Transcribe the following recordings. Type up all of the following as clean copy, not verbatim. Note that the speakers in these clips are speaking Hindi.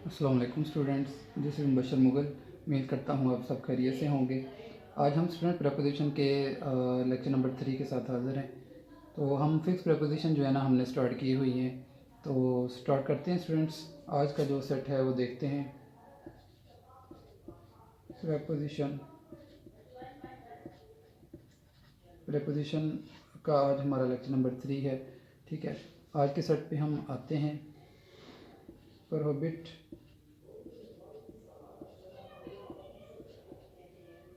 अस्सलाम वालेकुम students, this is Mubashar Mughal. उम्मीद करता हूँ आप सब खैरियत से होंगे। आज हम स्टूडेंट प्रपोजिशन के लेक्चर नंबर 3 के साथ हाज़िर हैं। तो हम फिक्स प्रपोजिशन जो है ना हमने स्टार्ट की हुई हैं, तो स्टार्ट करते हैं स्टूडेंट्स। आज का जो सेट है वो देखते हैं। प्रपोजिशन प्रपोजिशन का आज हमारा लेक्चर नंबर 3 है। ठीक है, आज के सेट पे हम आते हैं। प्रोहिबिट,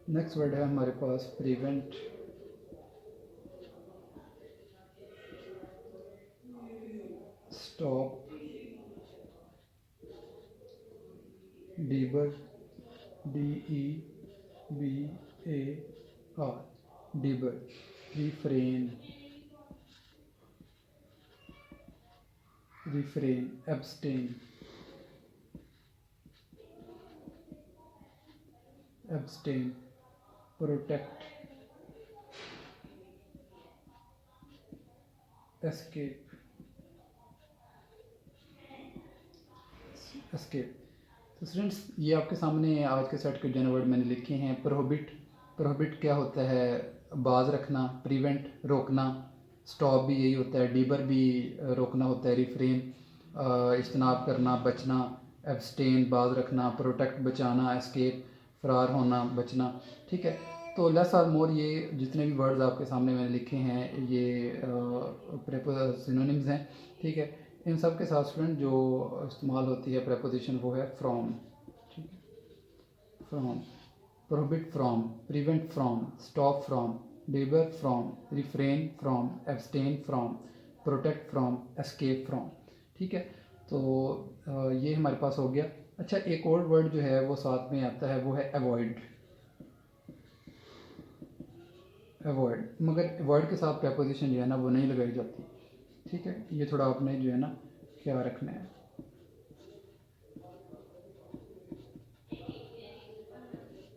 नेक्स्ट वर्ड है हमारे पास prevent, stop, debar, DEBAR, debar, refrain, abstain, protect, escape, तो स्टूडेंट्स ये आपके सामने आज के सेट के जो वर्ड मैंने लिखे हैं। प्रोहिबिट क्या होता है? बाज रखना। प्रिवेंट रोकना। स्टॉप भी यही होता है। डीबर भी रोकना होता है। रिफ्रेन इज्तनाब करना, बचना। एब्सटेन बाज रखना। प्रोटेक्ट बचाना। एस्केप फरार होना, बचना। ठीक है, तो लेस और मोर ये जितने भी वर्ड्स आपके सामने मैंने लिखे हैं ये सिनोनिम्स हैं। ठीक है, इन सब के साथ स्टूडेंट जो इस्तेमाल होती है प्रेपोजिशन वो है फ्रॉम। ठीक है, from, prohibit from, prevent from, stop from, debar from, refrain from, abstain from, protect from, escape from. ठीक है, तो ये हमारे पास हो गया। अच्छा, एक और वर्ड जो है वो साथ में आता है, वो है अवॉइड। अवॉइड, मगर वर्ड के साथ प्रेपोजिशन जो है ना वो नहीं लगाई जाती। ठीक है, ये थोड़ा आपने जो है ना ख्याल रखना है।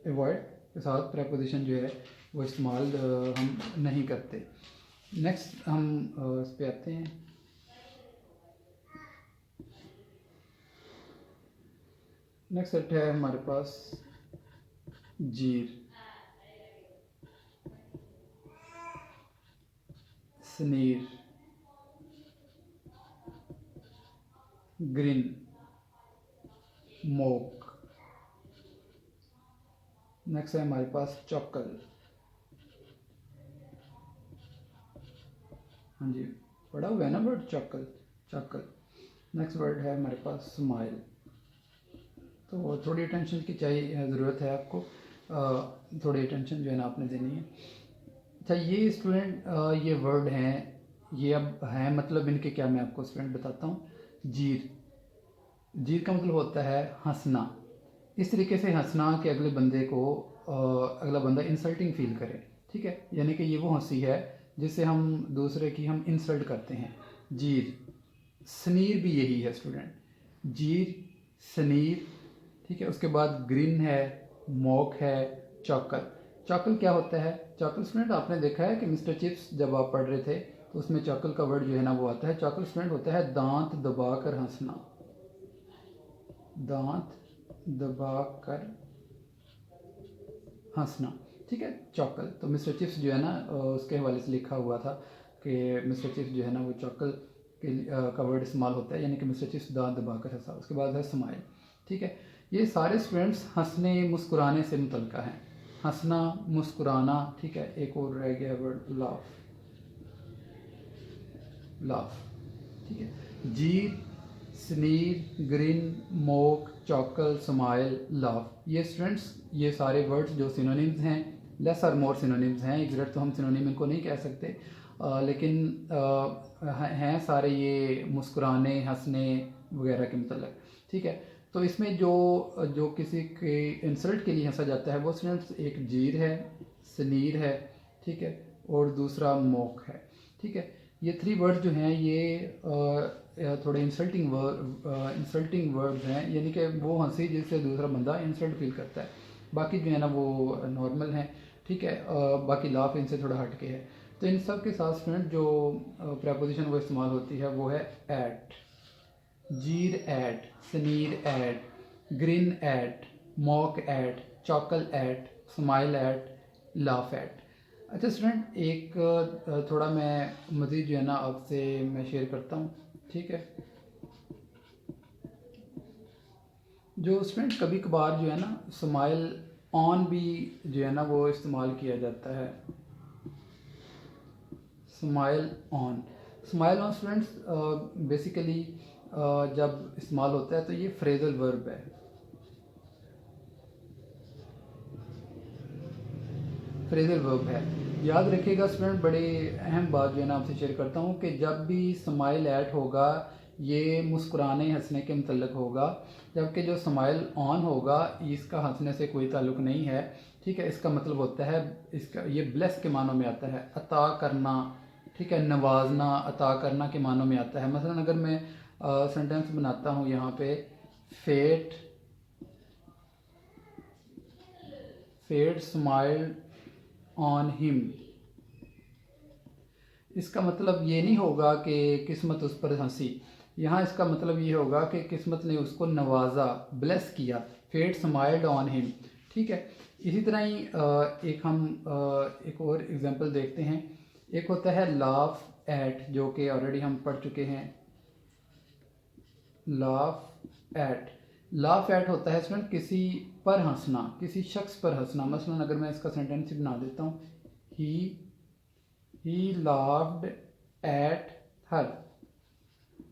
अवॉइड के साथ प्रेपोजिशन जो है वो इस्तेमाल हम नहीं करते। नेक्स्ट हम इस पे आते हैं। नेक्स्ट सेट है हमारे पास जीर, स्नीर, ग्रिन, मोक। नेक्स्ट है हमारे पास चॉकल। हाँ जी, पढ़ा हुआ है ना वर्ड चॉकल, चॉकल। नेक्स्ट वर्ड है हमारे पास स्माइल। तो थोड़ी अटेंशन की चाहिए, ज़रूरत है आपको। थोड़ी अटेंशन जो है ना आपने देनी है। अच्छा, ये स्टूडेंट ये वर्ड हैं, ये अब हैं मतलब इनके क्या, मैं आपको स्टूडेंट बताता हूँ। जीर, जीर का मतलब होता है हंसना। इस तरीके से हंसना कि अगले बंदे को अगला बंदा इंसल्टिंग फील करे। ठीक है, यानी कि ये वो हंसी है जिससे हम दूसरे की हम इंसल्ट करते हैं। जीर, स्नीर भी यही है स्टूडेंट। जीर, स्नीर। ठीक है, उसके बाद ग्रीन है, मॉक है, चॉकल। चॉकल क्या होता है? चॉकल स्टूडेंट आपने देखा है कि मिस्टर चिप्स जब आप पढ़ रहे थे तो उसमें चॉकल का वर्ड जो है ना वो आता है। चॉकल स्टूडेंट होता है दांत दबाकर हंसना, दांत दबाकर हंसना। ठीक है, चॉकल। तो मिस्टर चिप्स जो है ना उसके हवाले से लिखा हुआ था कि मिस्टर चिप्स जो है ना वो चॉकल के का वर्ड इस्तेमाल होता है, यानी कि मिस्टर चिप्स दांत दबाकर हंसा। उसके बाद है स्माइल। ठीक है, ये सारे स्टूडेंट्स हंसने मुस्कुराने से मुतल्लिका हैं। हंसना, मुस्कुराना। ठीक है, एक और रह गया वर्ड लाफ, लाफ। ठीक है, जीर, sneer, green, mock, चॉकल, smile, laugh. ये स्टूडेंट्स ये सारे वर्ड्स जो सिनोनिम्स हैं, लेस और मोर सिनोनिम्स हैं। एग्जैक्ट तो हम सिनोनिम इनको नहीं कह सकते, लेकिन हैं सारे ये मुस्कुराने, हंसने वगैरह के मतलब। ठीक है, तो इसमें जो जो किसी के इंसल्ट के लिए हंसा जाता है वो स्टूडेंट्स एक जीर है, स्नीर है, ठीक है, और दूसरा मोक है। ठीक है, ये थ्री वर्ड्स जो हैं ये थोड़े इंसल्टिंग वर्ड्स हैं, यानी कि वो हंसी जिससे दूसरा बंदा इंसल्ट फील करता है। बाकी जो है ना वो नॉर्मल हैं। ठीक है, बाकी लाफ इनसे थोड़ा हट के है। तो इन सब के साथ स्टूडेंट जो प्रेपोजिशन वो इस्तेमाल होती है वो है eight. jeer at, sneer at, grin at, mock at, chuckle at, smile at, laugh at। अच्छा स्टूडेंट, एक थोड़ा मैं मज़ीद जो है ना आपसे मैं शेयर करता हूँ, ठीक है। जो स्टूडेंट कभी कभार जो है ना स्माइल ऑन भी जो है ना वो इस्तेमाल किया जाता है। Smile on, smile on students basically जब इस्तेमाल होता है तो ये फ्रेजल वर्ब है। फ्रेजल वर्ब है, याद रखिएगा स्टूडेंट। बड़ी अहम बात जो है ना आपसे शेयर करता हूँ कि जब भी स्माइल ऐड होगा ये मुस्कुराने हंसने के मतलब होगा, जबकि जो स्माइल ऑन होगा इसका हंसने से कोई ताल्लुक़ नहीं है, ठीक है। इसका मतलब होता है, इसका ये ब्लेस के मानों में आता है, अता करना, ठीक है, नवाजना, अता करना के मानों में आता है। मसलन अगर मैं सेंटेंस बनाता हूँ यहाँ पे, फेट स्माइल्ड ऑन हिम, इसका मतलब ये नहीं होगा कि किस्मत उस पर हंसी, यहाँ इसका मतलब ये होगा कि किस्मत ने उसको नवाजा, ब्लेस किया। फेट स्माइल्ड ऑन हिम, ठीक है। इसी तरह ही एक और एग्जांपल देखते हैं। एक होता है लाफ एट, जो कि ऑलरेडी हम पढ़ चुके हैं। लाफ एट होता है स्टूडेंट किसी पर हंसना, किसी शख्स पर हंसना। मसलन अगर मैं इसका सेंटेंस ही बना देता हूँ, ही लाफ्ड एट हर,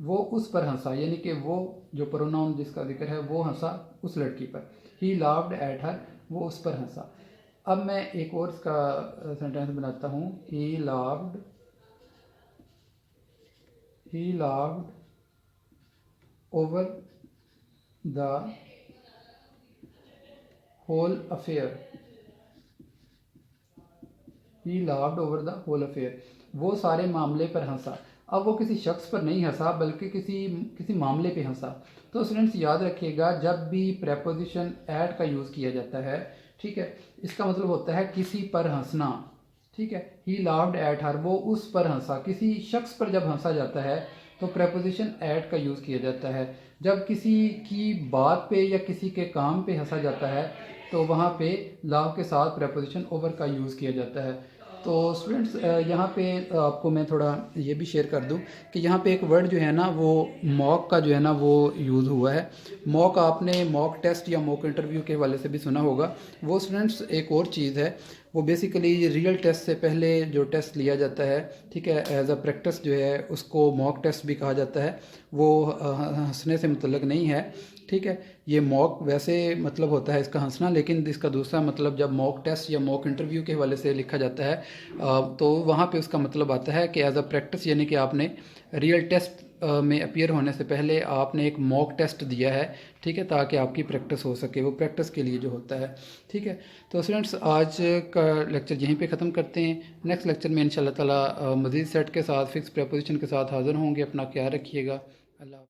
वो उस पर हंसा, यानी कि वो जो प्रोनाउन जिसका जिक्र है वो हंसा उस लड़की पर। ही लाफ्ड एट हर, वो उस पर हंसा। अब मैं एक और इसका सेंटेंस बनाता हूँ, he laughed over the whole affair. He laughed over the whole affair, वो सारे मामले पर हंसा। अब वो किसी शख्स पर नहीं हंसा बल्कि किसी मामले पे हंसा। तो स्टूडेंट्स याद रखिएगा, जब भी प्रेपोजिशन एट का यूज़ किया जाता है, ठीक है, इसका मतलब होता है किसी पर हंसना, ठीक है। ही लाफ्ड एट हर, वो उस पर हंसा। किसी शख्स पर जब हंसा जाता है तो प्रेपोजिशन एट का यूज़ किया जाता है। जब किसी की बात पे या किसी के काम पे हंसा जाता है तो वहाँ पे लाव के साथ प्रेपोजिशन ओवर का यूज़ किया जाता है। तो स्टूडेंट्स यहाँ पे आपको मैं थोड़ा ये भी शेयर कर दूँ कि यहाँ पे एक वर्ड जो है ना वो मॉक का जो है ना वो यूज़ हुआ है। मॉक आपने मॉक टेस्ट या मॉक इंटरव्यू के वाले से भी सुना होगा। वो स्टूडेंट्स एक और चीज़ है, वो बेसिकली रियल टेस्ट से पहले जो टेस्ट लिया जाता है, ठीक है, एज अ प्रैक्टिस जो है उसको मॉक टेस्ट भी कहा जाता है। वो हंसने से मुतल्लिक नहीं है, ठीक है। ये मॉक वैसे मतलब होता है इसका हंसना, लेकिन इसका दूसरा मतलब जब मॉक टेस्ट या मॉक इंटरव्यू के हवाले से लिखा जाता है तो वहाँ पे उसका मतलब आता है कि एज अ प्रैक्टिस, यानी कि आपने रियल टेस्ट में अपीयर होने से पहले आपने एक मॉक टेस्ट दिया है, ठीक है, ताकि आपकी प्रैक्टिस हो सके, वो प्रैक्टिस के लिए जो होता है, ठीक है। तो स्टूडेंट्स आज का लेक्चर यहीं पे ख़त्म करते हैं। नेक्स्ट लेक्चर में इंशाल्लाह ताला मज़ीद सेट के साथ, फिक्स प्रेपोजिशन के साथ हाज़िर होंगे। अपना ख्याल रखिएगा। अल्लाह।